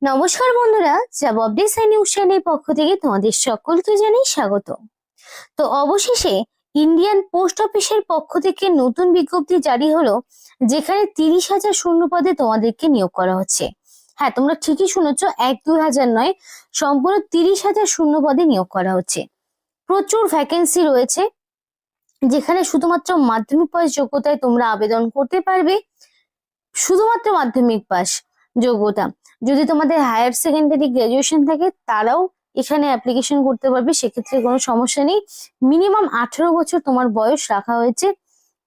নমস্কার বন্ধুরা, জবাব ডিজাইন নিউজ চ্যানেলের পক্ষ থেকে তোমাদের সকলকে জানাই স্বাগত। তো অবশেষে ইন্ডিয়ান পোস্ট অফিসের পক্ষ থেকে নতুন বিজ্ঞপ্তি জারি হলো, যেখানে 30,000 শূন্য পদে তোমাদেরকে নিয়োগ করা হচ্ছে। হ্যাঁ, তোমরা ঠিকই শুনেছ, 1-2 হাজার নয়, সম্পূর্ণ 30,000 শূন্য পদে নিয়োগ করা হচ্ছে। প্রচুর ভ্যাকেন্সি রয়েছে, যেখানে শুধুমাত্র মাধ্যমিক পাস যোগ্যতায় তোমরা আবেদন করতে পারবে। শুধুমাত্র মাধ্যমিক পাস যোগ্যতা, যদি তোমাদের হায়ার সেকেন্ডারি গ্রাজুয়েশন থাকে তারাও এখানে অ্যাপ্লিকেশন করতে পারবে, সেক্ষেত্রে কোনো সমস্যা নেই। মিনিমাম 18 বছর তোমার বয়স রাখা হয়েছে।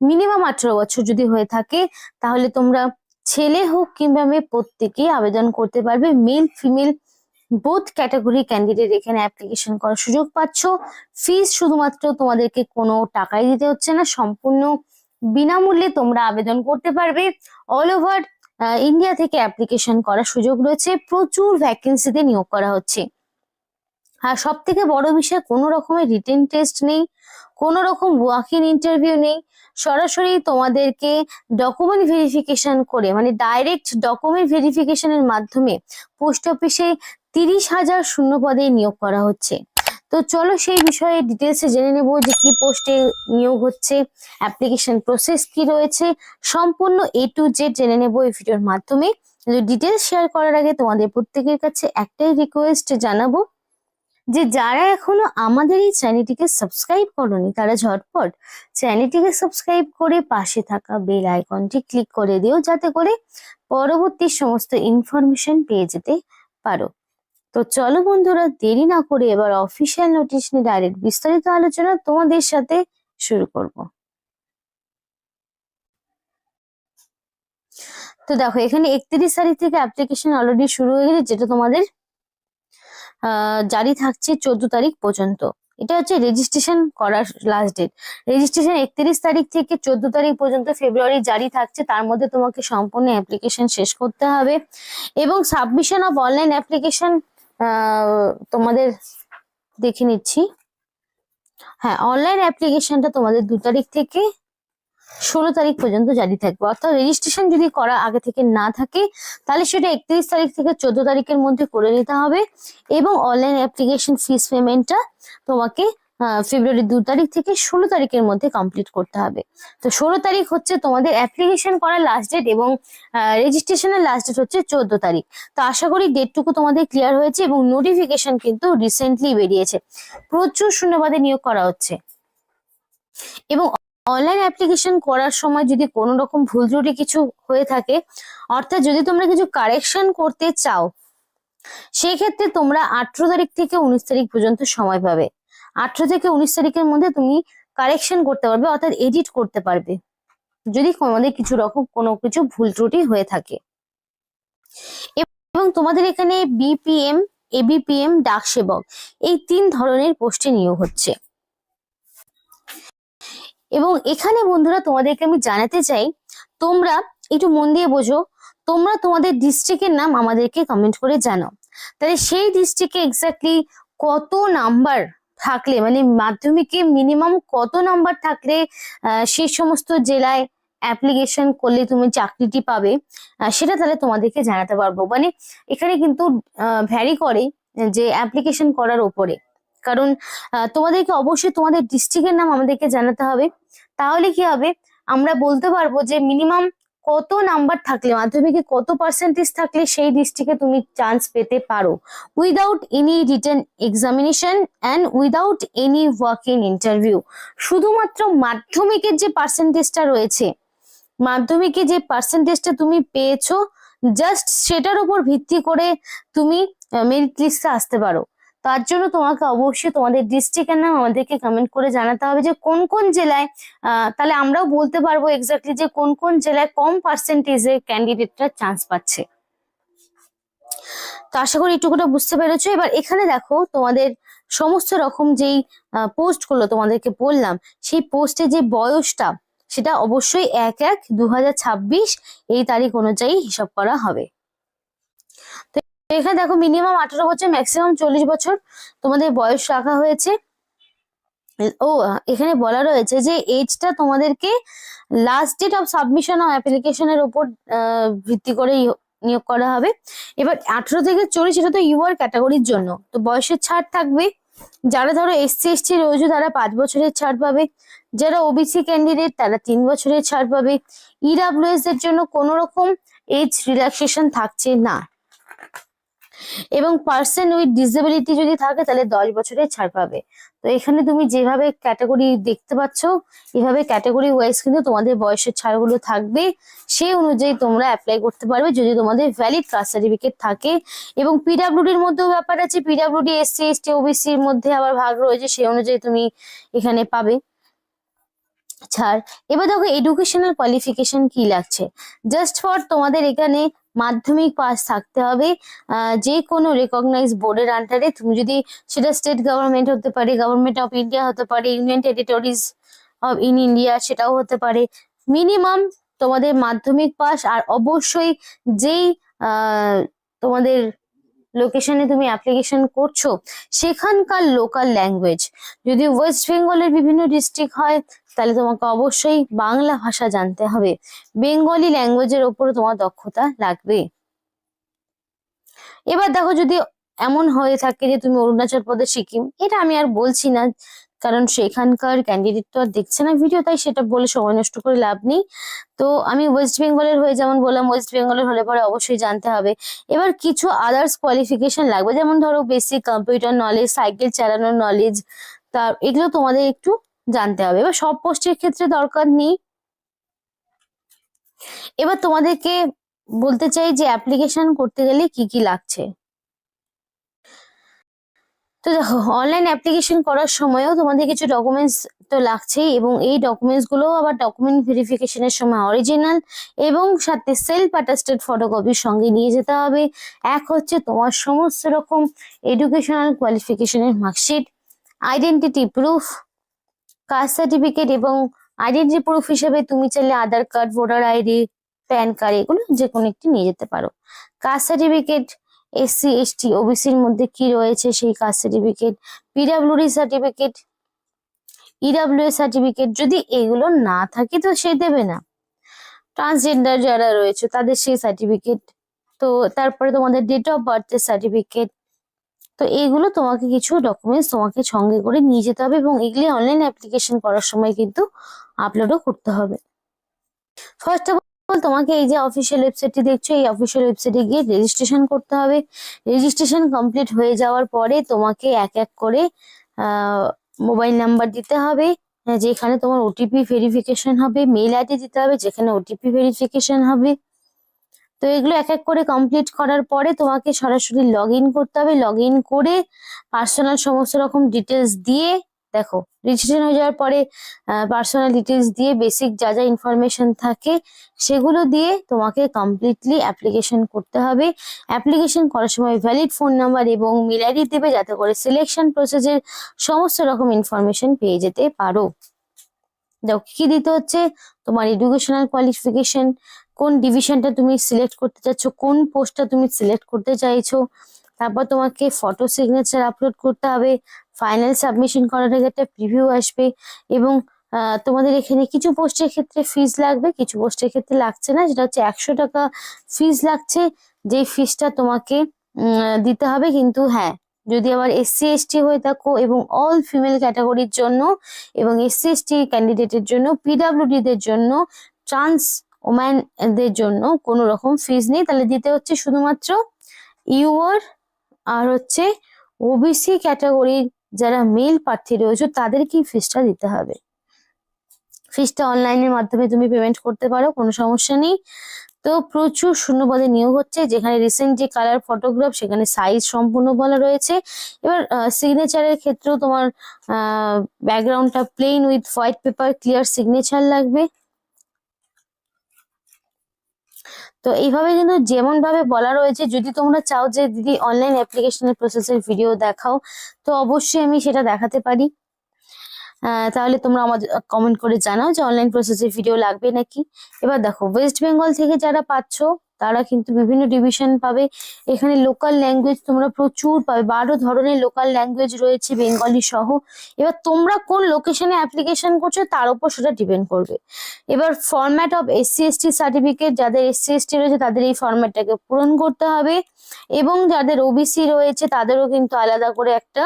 মিনিমাম 18 বছর যদি হয়ে থাকে তাহলে তোমরা ছেলে হোক কিংবা মেয়ে প্রত্যেকেই আবেদন করতে পারবে। Male female both category candidate এখানে অ্যাপ্লিকেশন করার সুযোগ পাচ্ছ। ফিস শুধুমাত্র তোমাদেরকে কোনো টাকাই দিতে হচ্ছে না, সম্পূর্ণ বিনামূল্যে তোমরা আবেদন করতে পারবে। অল ওভার ইন্ডিয়া থেকে অ্যাপ্লিকেশন করার সুযোগ রয়েছে। প্রচুর ভ্যাকেন্সিতে নিয়োগ করা হচ্ছে। আর সব থেকে বড় বিষয়, কোনো রকমের রিটেন টেস্ট নেই, কোনো রকম ওয়াক ইন ইন্টারভিউ নেই। সরাসরি তোমাদেরকে ডকুমেন্ট ভেরিফিকেশন করে, মানে ডাইরেক্ট ডকুমেন্ট ভেরিফিকেশনের মাধ্যমে পোস্ট অফিসে 30,000 শূন্য পদে নিয়োগ করা হচ্ছে। তো চলো সেই বিষয়ে ডিটেলসে জেনে নেব যে কি পোস্টে নিয়োগ হচ্ছে, অ্যাপ্লিকেশন প্রসেস কি রয়েছে, সম্পূর্ণ A to Z জেনে নেব এই ভিডিওর মাধ্যমে। ডিটেলস শেয়ার করার আগে তোমাদের প্রত্যেকের কাছে একটাই রিকোয়েস্ট জানাবো, যে যারা এখনো আমাদের এই চ্যানেলটিকে সাবস্ক্রাইব করোনি তারা ঝটপট চ্যানেলটিকে সাবস্ক্রাইব করে পাশে থাকা বেল আইকনটি ক্লিক করে দিও, যাতে করে পরবর্তী সমস্ত ইনফরমেশন পেয়ে যেতে পারো। তো চলো বন্ধুরা, দেরি না করে এবার অফিসিয়াল নোটিশ নিয়ে ডাইরেক্ট বিস্তারিত আলোচনা তোমাদের সাথে শুরু করব। তো দেখো, এখানে 31 তারিখ থেকে অ্যাপ্লিকেশন অলরেডি শুরু হয়ে গেছে, যেটা তোমাদের জারি থাকছে 14 তারিখ পর্যন্ত। এটা হচ্ছে রেজিস্ট্রেশন করার লাস্ট ডেট। রেজিস্ট্রেশন 31 তারিখ থেকে 14 তারিখ পর্যন্ত ফেব্রুয়ারি জারি থাকছে, তার মধ্যে তোমাকে সম্পূর্ণ অ্যাপ্লিকেশন শেষ করতে হবে। এবং সাবমিশন অফ অনলাইন অ্যাপ্লিকেশন তোমাদের দেখে নিচ্ছি। হ্যাঁ, অনলাইন অ্যাপ্লিকেশনটা তোমাদের 2 তারিখ থেকে 16 তারিখ পর্যন্ত জারি থাকবে। অর্থাৎ রেজিস্ট্রেশন যদি করা আগে থেকে না থাকে তাহলে সেটা 31 তারিখ থেকে 14 তারিখের মধ্যে করে নিতে হবে। এবং অনলাইন অ্যাপ্লিকেশন ফিস পেমেন্টটা তোমাকে ফেব্রুয়ারি 2 তারিখ থেকে 16 তারিখের মধ্যে কমপ্লিট করতে হবে। তো 16 তারিখ হচ্ছে তোমাদের অ্যাপ্লিকেশন করার লাস্ট ডেট, এবং রেজিস্ট্রেশনের লাস্ট ডেট হচ্ছে 14 তারিখ। তো আশা করি ডেটটুকু তোমাদের ক্লিয়ার হয়েছে, এবং নোটিফিকেশন কিন্তু রিসেন্টলি বেরিয়েছে। প্রচুর শূন্যপদে নিয়োগ করা হচ্ছে। এবং অনলাইন অ্যাপ্লিকেশন করার সময় যদি কোনো রকম ভুল ত্রুটি কিছু হয়ে থাকে, অর্থাৎ যদি তোমরা কিছু কারেকশন করতে চাও, সেই ক্ষেত্রে তোমরা 18 তারিখ থেকে 19 তারিখ পর্যন্ত সময় পাবে। 18 থেকে 19 তারিখের মধ্যে তুমি কারেকশন করতে পারবে, অর্থাৎ এডিট করতে পারবে যদি তোমাদের কিছু রকম কোনো কিছু ভুল ত্রুটি হয়ে থাকে। এবং তোমাদের এখানে BPM, ABPM, ডাক সেবক, এই 3 ধরনের পোস্টে নিয়োগ হচ্ছে। এবং এখানে বন্ধুরা তোমাদেরকে আমি জানাতে চাই, তোমরা একটু মন দিয়ে বোঝো, তোমরা তোমাদের ডিস্ট্রিক্টের নাম আমাদেরকে কমেন্ট করে জানাও। তাহলে সেই ডিস্ট্রিক্টে এক্স্যাক্টলি কত নাম্বার থাকলে, মানে মাধ্যমিকে মিনিমাম কত নাম্বার থাকলে সেই সমস্ত জেলায় অ্যাপ্লিকেশন করলে তুমি চাকরিটি পাবে, সেটা তাহলে তোমাদেরকে জানাতে পারবো। মানে এখানে কিন্তু ভ্যারি করে যে অ্যাপ্লিকেশন করার ওপরে, কারণ তোমাদেরকে অবশ্যই তোমাদের ডিস্ট্রিক্টের নাম আমাদেরকে জানাতে হবে। তাহলে কি হবে, আমরা বলতে পারবো যে মিনিমাম কত নাম্বার থাকলে, মাধ্যমিকে কত পার্সেন্টেজ থাকলে সেই ডিস্ট্রিক্টে তুমি চান্স পেতে পারো, without any written examination and without any walk in interview. শুধুমাত্র মাধ্যমিকের যে পার্সেন্টেজটা রয়েছে, মাধ্যমিকে যে পার্সেন্টেজটা তুমি পেয়েছো, জাস্ট সেটার উপর ভিত্তি করে তুমি মেরিট লিস্টে আসতে পারো। তার জন্য তোমাকে অবশ্যই তোমাদের ডিস্ট্রিক্টের নাম আমাদেরকে কমেন্ট করে জানাতে হবে, যে কোন কোন জেলায়, তাহলে আমরাও বলতে পারবো এক্স্যাক্টলি যে কোন কোন জেলায় কম পার্সেন্টেজে ক্যান্ডিডেটরা চান্স পাচ্ছে। তো আশা করি এটুকুটা বুঝতে পেরেছো। এবার এখানে দেখো, তোমাদের সমস্ত রকম যেই পোস্ট গুলো তোমাদেরকে বললাম, সেই পোস্টে যে বয়সটা, সেটা অবশ্যই 1-1-2026 এই তারিখ অনুযায়ী হিসাব করা হবে। তো এখানে দেখো, মিনিমাম 18 বছর, ম্যাক্সিমাম 40 বছর তোমাদের বয়স রাখা হয়েছে। ও এখানে বলা রয়েছে যে এজটা তোমাদেরকে last date of submission of অ্যাপ্লিকেশনের উপর ভিত্তি করেই নিয়োগ করা হবে। এবার 18 থেকে 40 এটা তো ইউআর ক্যাটাগরির জন্য, তো বয়সের ছাড় থাকবে। যারা ধরো এসসি এসটি রয়েছে তারা 5 বছরের ছাড় পাবে, যারা ওবিসি ক্যান্ডিডেট তারা 3 বছরের ছাড় পাবে। ইডাব্লিউএস এর জন্য কোনো রকম এজ রিল্যাক্সেশন থাকছে না, এবং পার্সন উইথ ডিসেবিলিটি যদি থাকে তাহলে 10 বছরের ছাড় পাবে। তো এখানে তুমি যেভাবে ক্যাটাগরি দেখতে পাচ্ছ, এভাবে ক্যাটাগরি ওয়াইজ কিন্তু তোমাদের বয়সের ছাড়গুলো থাকবে, সেই অনুযায়ী তোমরা অ্যাপ্লাই করতে পারবে যদি তোমাদের ভ্যালিড কাস্ট সার্টিফিকেট থাকে। এবং পিডাব্লিউডির মধ্যেও ব্যাপার আছে, পিডাব্লিউডি এসসি এসটি ওবিসির মধ্যে আবার ভাগ রয়েছে, সেই অনুযায়ী তুমি এখানে পাবে ছাড়। এবার দেখো এডুকেশনাল কোয়ালিফিকেশন কি লাগছে। জাস্ট ফর তোমাদের এখানে মাধ্যমিক পাস থাকতে হবে যে কোনো রেকগনাইজ বোর্ডের আন্ডারে। তুমি যদি সেটা স্টেট গভর্নমেন্ট হতে পারে, গভর্নমেন্ট অফ ইন্ডিয়া হতে পারে, ইউনিয়ন টেরিটরিজ অফ ইন্ডিয়া সেটাও হতে পারে। মিনিমাম তোমাদের মাধ্যমিক পাস, আর অবশ্যই যেই তোমাদের লোকেশনে তুমি অ্যাপ্লিকেশন করছো সেখানকার লোকাল ল্যাঙ্গুয়েজ, যদি ওয়েস্ট বেঙ্গলের বিভিন্ন ডিস্ট্রিক্ট হয় তাহলে তোমাকে অবশ্যই বাংলা ভাষা জানতে হবে, বেঙ্গলি ল্যাঙ্গুয়েজের ওপরে তোমার দক্ষতা লাগবে। এবার দেখো যদি এমন হয়ে থাকে যে তুমি অরুণাচল প্রদেশ, সিকিম, এটা আমি আর বলছি না কারণ সেখানকার ক্যান্ডিডেট তো আর দেখছে না ভিডিও, তাই সেটা বলে সময় নষ্ট করে লাভ নেই। তো আমি ওয়েস্ট বেঙ্গলের হয়ে যেমন বললাম, ওয়েস্ট বেঙ্গলের হলে পরে অবশ্যই জানতে হবে। এবার কিছু আদার্স কোয়ালিফিকেশন লাগবে, যেমন ধরো বেসিক কম্পিউটার নলেজ, সাইকেল চালানোর নলেজ, তা এগুলো তোমাদের একটু জানতে হবে। এবার সব পোস্টের ক্ষেত্রে দরকার নেই। এবার তোমাদেরকে বলতে চাই যে অ্যাপ্লিকেশন করতে গেলে কি কি লাগছে। তো দেখো অনলাইন অ্যাপ্লিকেশন করার সময়ও তোমাদের কিছু ডকুমেন্টস তো লাগছেই, এবং এই ডকুমেন্টস গুলো আবার ডকুমেন্ট ভেরিফিকেশনের সময় অরিজিনাল এবং সাথে সেলফ অ্যাটাস্টেড ফটোকপির সঙ্গে নিয়ে যেতে হবে। এক হচ্ছে তোমার সমস্ত রকম এডুকেশনাল কোয়ালিফিকেশনের marksheet, identity proof, caste certificate, এবং আইডেন্টিটি প্রুফ হিসেবে তুমি চাইলে Aadhaar card, voter ID, PAN card, এগুলো যে কোনো একটি নিয়ে যেতে পারো। কাস্ট সার্টিফিকেট, এসসি এসটি ওবিসির মধ্যে কি রয়েছে সেই caste certificate, PWD certificate, EWS certificate, যদি এগুলো না থাকে তো সে দেবে না। ট্রান্সজেন্ডার যারা রয়েছে তাদের সেই সার্টিফিকেট, তো তারপরে তোমাদের ডেট অফ বার্থের সার্টিফিকেট। তো এগুলো তোমাকে কিছু ডকুমেন্টস তোমাকে সঙ্গে করে নিয়ে যেতে হবে, এবং এগুলি অনলাইন অ্যাপ্লিকেশন করার সময় কিন্তু আপলোডও করতে হবে। ফার্স্ট অফ অল তোমাকে এই যে অফিসিয়াল ওয়েবসাইটটি দেখছো, এই অফিসিয়াল ওয়েবসাইটে গিয়ে রেজিস্ট্রেশন করতে হবে। রেজিস্ট্রেশন কমপ্লিট হয়ে যাওয়ার পরে তোমাকে এক এক করে মোবাইল নাম্বার দিতে হবে যেখানে তোমার ওটিপি ভেরিফিকেশন হবে, মেল আইডি দিতে হবে যেখানে ওটিপি ভেরিফিকেশন হবে। তো এগুলো এক এক করে কমপ্লিট করার পরে তোমাকে সরাসরি লগ ইন করতে হবে। লগ ইন করে পার্সোনাল সমস্ত রকম ডিটেলস দিয়ে, দেখো রেজিস্ট্রেশন হয়ে যাওয়ার পরে পার্সোনাল ডিটেলস দিয়ে বেসিক যা যা ইনফরমেশন থাকে সেগুলো দিয়ে তোমাকে কমপ্লিটলি অ্যাপ্লিকেশন করতে হবে। অ্যাপ্লিকেশন করার সময় ভ্যালিড ফোন নাম্বার এবং মেল আইডি দেবে যাতে করে সিলেকশন প্রসেসের সমস্ত রকম ইনফরমেশন পেয়ে যেতে পারো। দেখো কি দিতে হচ্ছে, তোমার এডুকেশনাল কোয়ালিফিকেশন, কোন ডিভিশনটা তুমি সিলেক্ট করতে চাচ্ছ, কোন পোস্টটা তুমি সিলেক্ট করতে চাইছো, তারপর তোমাকে ফটো সিগনেচার আপলোড করতে হবে। ফাইনাল সাবমিশন করার আগে একটা প্রিভিউ আসবে, এবং তোমাদের এখানে কিছু পোস্টের ক্ষেত্রে ফিজ লাগবে, কিছু পোস্টের ক্ষেত্রে লাগছে না, সেটা হচ্ছে 100 টাকা ফিজ লাগছে, যে ফিজটা তোমাকে দিতে হবে। কিন্তু হ্যাঁ, যদি আবার এসসি এসটি হয়ে থাকো এবং অল ফিমেল ক্যাটাগরির জন্য, এবং এসসি এসটি ক্যান্ডিডেটের জন্য, পিডাব্লিউডি দের জন্য, ট্রান্স ওম্যানদের জন্য কোনো রকম ফিজ নেই, তাহলে দিতে হচ্ছে শুধুমাত্র ইউআর আর হচ্ছে ওবিসি ক্যাটাগরির যারা মেল প্রার্থী রয়েছে তাদেরকেই ফিজটা দিতে হবে। ফিজটা অনলাইনের মাধ্যমে তুমি পেমেন্ট করতে পারো, কোনো সমস্যা নেই। তো প্রচুর শূন্যপদে নিয়োগ হচ্ছে, যেখানে রিসেন্ট যে কালার ফটোগ্রাফ সেখানে সাইজ সম্পূর্ণ বলা রয়েছে। এবার সিগনেচারের ক্ষেত্রেও তোমার ব্যাকগ্রাউন্ডটা plain with white paper clear signature লাগবে। তো এইভাবে কিন্তু যেমন ভাবে বলা রয়েছে, যদি তোমরা চাও যে দিদি অনলাইন অ্যাপ্লিকেশনের প্রসেসের ভিডিও দেখাও, তো অবশ্যই আমি সেটা দেখাতে পারি। তাহলে তোমরা আমাদের কমেন্ট করে জানাও যে অনলাইন প্রসেসের ভিডিও লাগবে নাকি। এবার দেখো ওয়েস্ট বেঙ্গল থেকে যারা পাচ্ছ তারা কিন্তু বিভিন্ন ডিভিশন পাবে। এখানে লোকাল ল্যাঙ্গুয়েজ তোমরা প্রচুর পাবে, 12 ধরনের লোকাল ল্যাঙ্গুয়েজ রয়েছে বেঙ্গলি সহ। এবার তোমরা কোন লোকেশনে অ্যাপ্লিকেশন করছো তার উপর সেটা ডিপেন্ড করবে। এবার ফরম্যাট অফ SC/ST সার্টিফিকেট, যাদের SC/ST রয়েছে তাদের এই ফরম্যাটটাকে পূরণ করতে হবে, এবং যাদের OBC রয়েছে তাদেরও কিন্তু আলাদা করে একটা,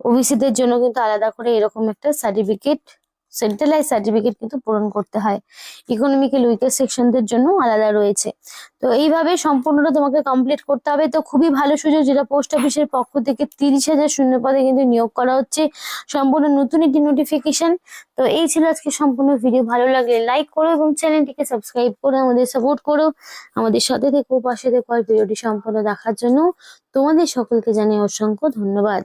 OBC দের জন্য কিন্তু আলাদা করে এরকম একটা সার্টিফিকেট, সেন্ট্রালাইজ সার্টিফিকেট কিন্তু পূরণ করতে হয়। ইকোনমিক্যাল উইকার সেকশনদের জন্য আলাদা রয়েছে। তো এইভাবে সম্পূর্ণটা তোমাকে কমপ্লিট করতে হবে। তো খুবই ভালো সুযোগ, যেটা পোস্ট অফিসের পক্ষ থেকে 30,000 শূন্য পদে কিন্তু নিয়োগ করা হচ্ছে, সম্পূর্ণ নতুন একটি নোটিফিকেশন। তো এই ছিল আজকে সম্পূর্ণ ভিডিও। ভালো লাগলে লাইক করো এবং চ্যানেলটিকে সাবস্ক্রাইব করে আমাদের সাপোর্ট করো, আমাদের সাথে থেকো, পাশে থেকো। আর ভিডিওটি সম্পূর্ণ দেখার জন্য তোমাদের সকলকে জানাই অসংখ্য ধন্যবাদ।